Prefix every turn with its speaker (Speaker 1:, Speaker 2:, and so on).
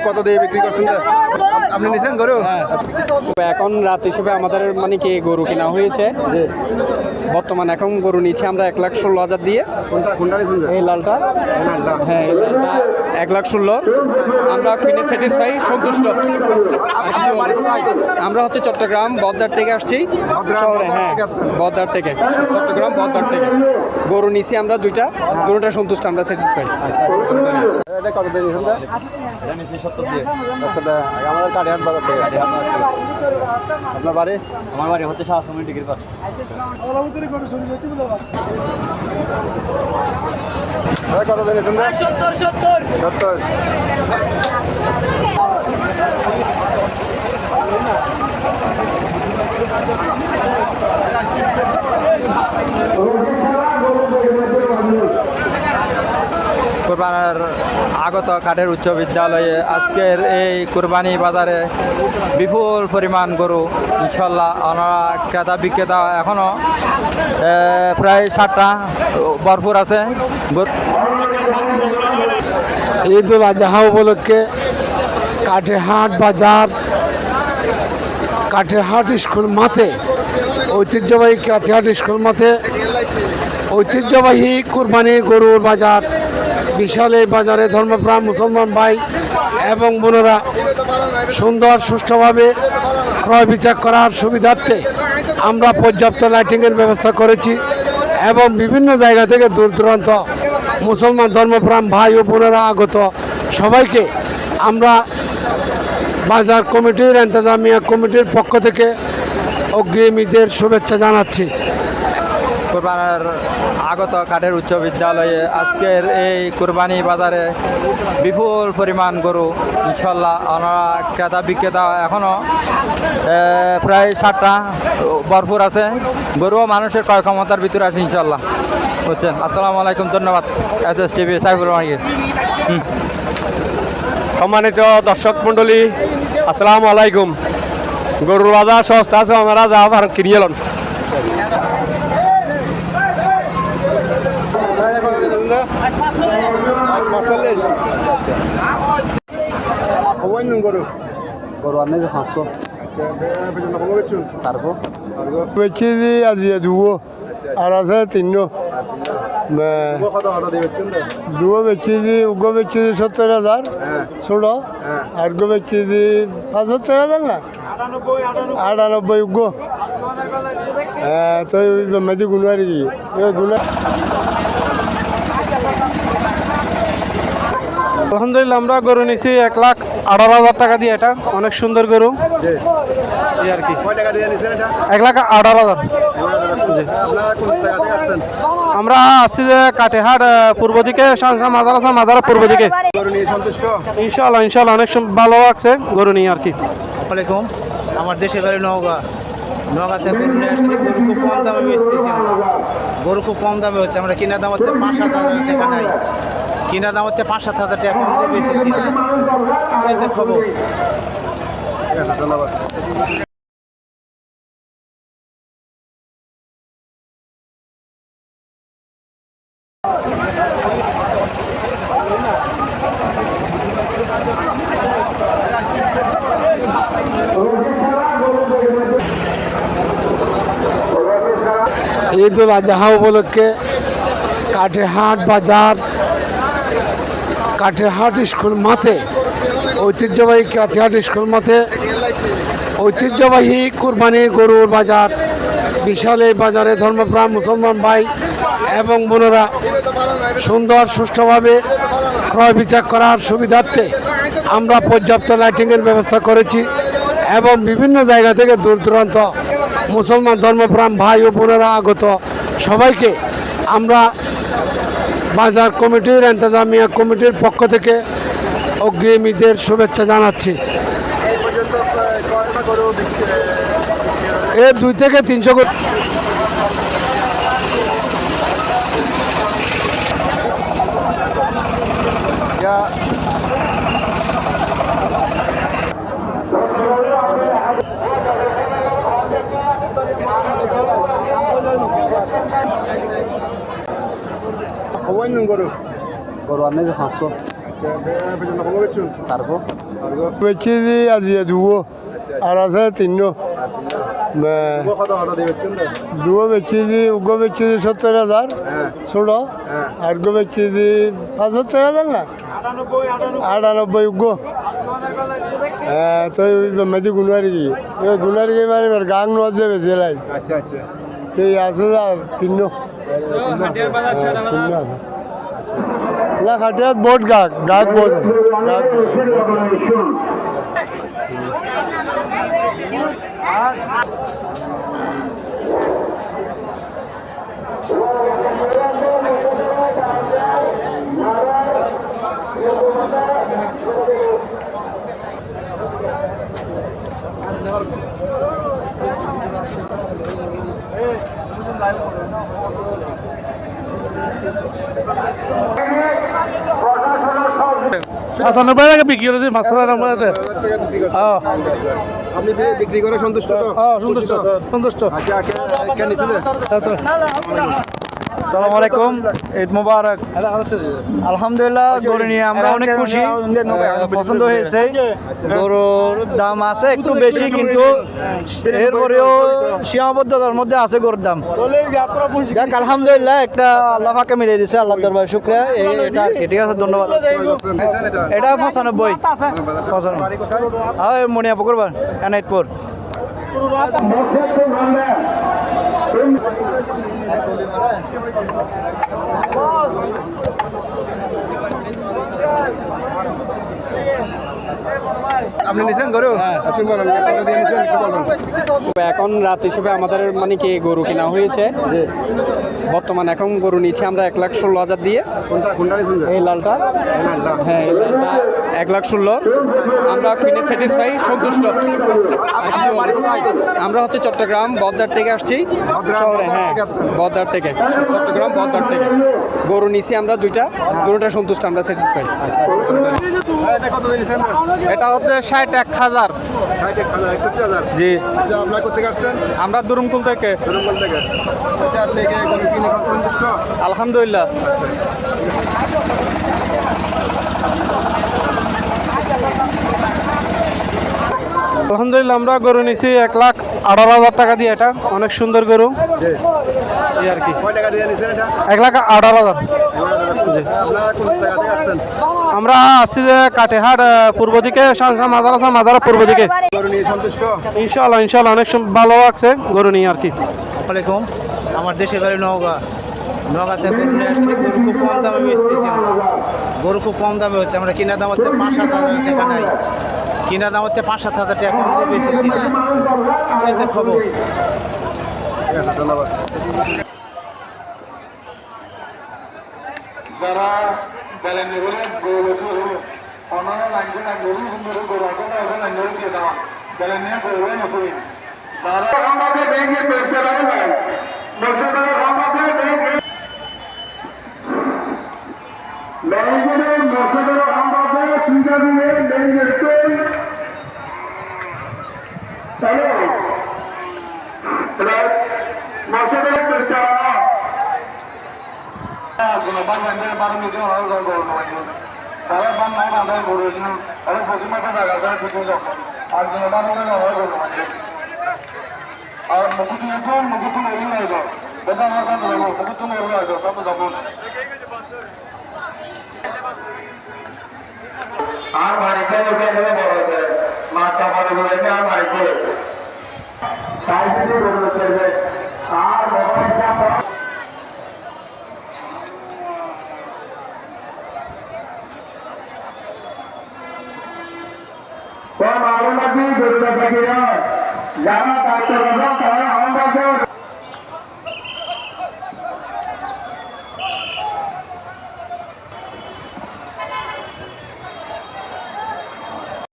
Speaker 1: কত দিয়ে বিক্রি করছেন? আপনি নিছেন গরু?
Speaker 2: এখন রাত হিসেবে আমাদের মানে কি গরু কেনা হয়েছে বর্তমানে। এখন গরু নিচ্ছে আমরা 1,16,000 দিয়ে।
Speaker 1: কোনটা নিছেন?
Speaker 2: এই লালটা, হ্যাঁ এই লালটা 1,16,000 আমরা কিনে স্যাটিসফাই, সন্তুষ্ট। আমরা হচ্ছে চট্টগ্রাম বদ্দার থেকে আসছি শহরে। হ্যাঁ বদ্দার থেকে, চট্টগ্রাম বদ্দার থেকে গরু নিছি আমরা দুইটা, গরুটা সন্তুষ্ট, আমরা স্যাটিসফাই।
Speaker 1: এটা কত দিয়ে নিছেন? আমাদের কাটিহাট বাজার থেকে। আপনার বাড়ি?
Speaker 3: আমার বাড়ি হচ্ছে শাহসুমি ডিগ্রির পাশে।
Speaker 1: কত দিয়ে নিছেন? 70।
Speaker 3: কোরবানির আগত কাঠের উচ্চ বিদ্যালয়ে আজকের এই কোরবানি বাজারে বিপুল পরিমাণ গরু ইনশাল্লাহ। ওনারা ক্রেতা বিক্রেতা এখনও প্রায় 60টা ভরপুর আছে।
Speaker 4: ঈদ উল আজহা উপলক্ষে কাঠিহাট বাজার, কাঠিহাট স্কুল মাঠে, ঐতিহ্যবাহী কাঠিহাট স্কুল মাঠে ঐতিহ্যবাহী কুরবানি গরুর বাজার। বিশাল এই বাজারে ধর্মপ্রাণ মুসলমান ভাই এবং বোনেরা সুন্দর সুষ্ঠুভাবে ক্রয় বিচার করার সুবিধার্থে আমরা পর্যাপ্ত লাইটিংয়ের ব্যবস্থা করেছি এবং বিভিন্ন জায়গা থেকে দূর দূরান্ত মুসলমান ধর্মপ্রাণ ভাই ও বোনেরা আগত সবাইকে আমরা বাজার কমিটির, ইন্তজামিয়া কমিটির পক্ষ থেকে অগ্রিম ঈদের শুভেচ্ছা জানাচ্ছি।
Speaker 3: কোরবানির আগত কাঠের উচ্চ বিদ্যালয়ে আজকের এই কোরবানি বাজারে বিপুল পরিমাণ গরু ইনশাল্লাহ। ওনারা ক্রেতা বিক্রেতা এখনও প্রায় 60টা ভরপুর আছে। গরুও মানুষের ক্রয় ক্ষমতার ভিতরে আছে ইনশাল্লাহ। বুঝছেন? আসসালামু আলাইকুম, ধন্যবাদ। SSTV সাইফুর রহমান।
Speaker 4: সম্মানিত দর্শক মণ্ডলী, আসসালামু আলাইকুম। গরুর বাজার সস্তা আছে, ওনারা যা আর কিনে এলেন।
Speaker 1: গরু আর নেই যে 500 ছাড়বো।
Speaker 5: বেচি দি আজি দুবো আর আছে 3 দুবো বেচি দি, উগো বেচি দি 70,000 ছোট, আর গো বেচি দি 75,000 না 98 উগো। হ্যাঁ তো মেদি গুণারি গুণা।
Speaker 2: আলহামদুলিল্লাহ আমরা গরু নিছি 1,18,000 টাকা দিয়ে। এটা অনেক সুন্দর গরু এই আর কি। 1,18,000। আমরা আসছি যে কাটিহাট পূর্ব দিকে, মাজার আছে, মাজারের পূর্ব দিকে। ইনশাল্লাহ ইনশাল্লাহ অনেক ভালো লাগছে গরু নিয়ে আর কি।
Speaker 6: আসসালামাইকুম। আমার দেশের বাড়ি নওগাঁ। নওগাঁতে গরু নিয়ে আসছি। গরু খুব কম দামে বেচতেছি আমরা। গরু খুব কম দামে হচ্ছে। আমরা কিনা দাম হচ্ছে 5-7 হাজার টাকা নাই, কিনা দাম হচ্ছে 5-7 হাজার টাকা কম দিয়ে বেচেছি। এতে খবর।
Speaker 1: ধন্যবাদ।
Speaker 4: ঈদ উল আজহা উপলক্ষে কাঠিহাট বাজার, কাঠিহাট স্কুল মাঠে, ঐতিহ্যবাহী কাঠিহাট স্কুল মাঠে ঐতিহ্যবাহী কুরবানি গরুর বাজার। বিশাল এই বাজারে ধর্মপ্রাণ মুসলমান ভাই এবং বোনেরা সুন্দর সুষ্ঠুভাবে ক্রয় বিচার করার সুবিধার্থে আমরা পর্যাপ্ত লাইটিংয়ের ব্যবস্থা করেছি এবং বিভিন্ন জায়গা থেকে দূর দূরান্ত মুসলমান ধর্মপ্রাণ ভাই ও বোনেরা আগত সবাইকে আমরা বাজার কমিটির, ইন্তজামিয়া কমিটির পক্ষ থেকে অগ্রিম ঈদের শুভেচ্ছা জানাচ্ছি। এ 2 থেকে 300 গরু।
Speaker 1: গরু আর নেই যে 500 ছাড়বো।
Speaker 5: বেচি দি আজি দুবো আর আছে তিন দুবো বেচি দি উগো বেচি দি 70,000 ছোট আর গো বেচি দি 75,000 না 98 উগো তো মেদি গুনারি কি মানে গাং নোয়াজ যাবে জেলাই এই আছে আর তিন না খাটিয়াত বহুত গাগ বহুত আছে গাগ
Speaker 2: পঁচানব্বই টাকা বিক্রি করেছি মাছটা
Speaker 1: আপনি বিক্রি করে সন্তুষ্ট তো?
Speaker 2: সন্তুষ্ট সন্তুষ্ট
Speaker 1: আচ্ছা কেন নিছিলে?
Speaker 3: আসসালামু আলাইকুম, ঈদ মুবারক। আলহামদুলিল্লাহ, গরু নিয়ে আমরা অনেক খুশি, পছন্দ হয়েছে। গরুর দাম আছে একটু বেশি, কিন্তু এরপরেও সীমাবদ্ধতার মধ্যে আছে গরুর দাম। যাক, আলহামদুলিল্লাহ, একটা আল্লাহ পাকে মিলিয়ে দিয়েছে, আল্লাহ দরবার শুকরিয়া। এটা ঠিক আছে, ধন্যবাদ। এটা 95 মনিয়াপুকুর এনাইতপুর।
Speaker 1: আপনি নিছেন গরু? আচ্ছা বলেন কত দিয়ে নিছেন একটু বলবেন।
Speaker 7: এখন রাত হিসেবে আমাদের মানে কি গরু কেনা হয়েছে। বর্তমানে এখন গরু নিচ্ছে আমরা 1,16,000 দিয়ে।
Speaker 1: কোনটা নিছেন?
Speaker 7: এই লালটা, হ্যাঁ এই লালটা 1,16,000 আমরা কিনে স্যাটিসফাই, সন্তুষ্ট। আমরা হচ্ছে চট্টগ্রাম বদ্দার থেকে আসছি। হ্যাঁ, বদ্দার থেকে, চট্টগ্রাম বদ্দার থেকে গরু নিছি আমরা দুইটা। গরুটা সন্তুষ্ট, আমরা স্যাটিসফাই।
Speaker 1: এটা কত দিয়ে নিছেন?
Speaker 2: এটা হচ্ছে 61,000।
Speaker 1: 61,000
Speaker 2: জি।
Speaker 1: আচ্ছা আপনারা কোথা থেকে আসছেন?
Speaker 2: আমরা দুরুমকুল থেকে।
Speaker 1: দুরুমকল থেকে। আচ্ছা আপনি কি গরু কিনে সন্তুষ্ট?
Speaker 2: আলহামদুলিল্লাহ। আলহামদুলিল্লাহ, আমরা গরু নিছি 1,18,000 টাকা দিয়ে। এটা অনেক সুন্দর গরু এই আর কি।
Speaker 1: কয় টাকা দিয়ে নিছেন এটা?
Speaker 2: 1,18,000।
Speaker 1: আপনারা কোন জায়গা থেকে আসছেন?
Speaker 2: আমরা আসছি যে কাটেহাট পূর্ব দিকে, মাজার আছে, মাজারের পূর্ব দিকে।
Speaker 1: গরু নিয়ে সন্তুষ্ট?
Speaker 2: ইনশাল্লাহ ইনশাল্লাহ, অনেক ভালো লাগছে গরু নিয়ে আর কি।
Speaker 6: আসসালামাইকুম, আমার দেশের বাড়ি নওগাঁতে গরু নিয়ে আসছি। গরু খুব কম দামে বেচতেছি আমরা। গরু খুব কম দামে হচ্ছে, আমরা কিনা দাম হচ্ছে 5-7 হাজার টাকা নাই, কিনা দাম হচ্ছে 5-7 হাজার টাকা কম দিয়ে বেচেছি। এতে খবর।
Speaker 1: ঠিক আছে, ধন্যবাদ।
Speaker 5: যারা বেলেন গরু অনারা লাগবে না, গরু সুন্দর গরু এখন গরু দিয়ে দেওয়া বেলেন নিয়ে গরু নতুন যারা আমাদের ব্যাংকে পরিষ্কার হবে না ব্যাংকের মশাদের আমাদের পূজা দিলে ব্যাংকের হ্যালো মশাদের পরিষ্কার তারা বান নাই বাঁধায় গরু অনেক পশ্চিম মাথা জায়গা আছে কিছু যখন আর যেন বানানো গরু মাঝে আর মুকুটি এখন মুকুটি নড়ি নাই তো বেটা আমার সাথে মুকুটি নড়ি নাই তো সব যখন আর বাড়িতে বসে বড় হয়েছে মাথা পরে বলে আর বাড়িতে সাইজে গরু চলবে আর মোবাইল সাপ মালুমাতি গরুটা যারা ডাক্তার